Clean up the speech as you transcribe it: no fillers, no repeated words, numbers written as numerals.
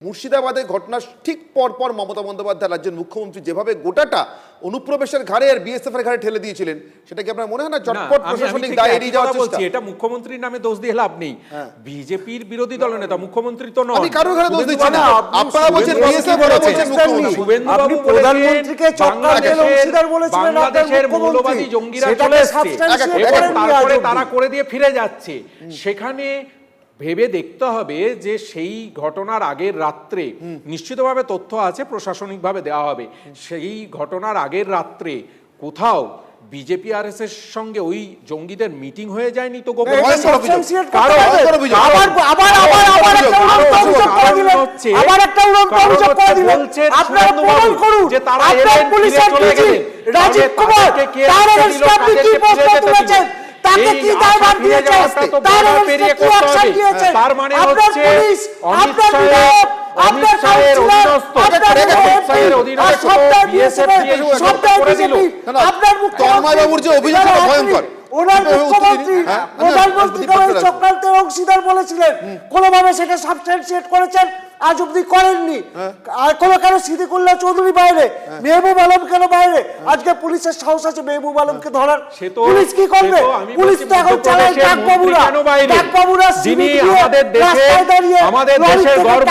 মুর্শিদাবাদের ঘটনা ঠিক পরপর মমতা বন্দ্যোপাধ্যায় রাজ্যের মুখ্যমন্ত্রী যেভাবে গোটাটা অনুপ্রবেশের ঘাড়ে আর বিএসএফ এর ঘাড়ে ঠেলে দিয়েছিলেন, সেটা কি আপনার মনে হয় না চটপট প্রশাসনিক দায় এড়িয়ে যাওয়ার চেষ্টা? এটা মুখ্যমন্ত্রীর নামে দোষ দিয়ে লাভ নেই। বিজেপির বিরোধী দলনেতা মুখ্যমন্ত্রী তো নন। আমি কারো ঘাড়ে দোষ দিচ্ছি না, আপনারা বলছেন বিএসএফ, ওরা বলছেন মুখ্যমন্ত্রী। শুভেন্দু বাবু প্রধানমন্ত্রীকে চক্রান্তের অংশীদার বলেছিলেন বাংলাদেশের মৌলবাদী জঙ্গিরা চলে এসেছে, তারপরে তারা করে দিয়ে ফিরে যাচ্ছে। সেখানে ভেবে দেখতে হবে যে সেই ঘটনার আগের রাত্রে নিশ্চিতভাবে তথ্য আছে, প্রশাসনিকভাবে দেওয়া হবে, সেই ঘটনার আগের রাত্রে কোথাও বিজেপি আর এস এর সঙ্গে ওই জঙ্গিদের মিটিং হয়ে যায়নি তো গোপন? তাকে কি দায়ভার দিয়েছে, তার অ্যাকশন দিয়েছে, তার মানে আপনার হচ্ছে পুলিশ, আপনার বিধায়ক, আপনার কাউন্সিলর, আপনার অধীনস্থ বিএসএফ সবটাই বিজেপি। আপনার তন্ময়বাবুর যে অভিযোগ ভয়ঙ্কর, ওনার মুখ্যমন্ত্রী প্রধানমন্ত্রীকে চক্রান্তের অংশীদার বলেছিলেন, কোনোভাবে সেটা সাবস্ট্যান্সিয়েট করেছেন, আজ অব্দি করেননি। আর কোনো কেন সিদ্দিকুল্লাহ চৌধুরী বাইরে, মেহবুব আলম কেন বাইরে? আজকে পুলিশের সাহস আছে মেহবুব আলমকে ধরার? পুলিশ কি করবে? পুলিশ তো এখন চালায় ডাকবাবুরা, যিনি আমাদের দেশের গর্ব।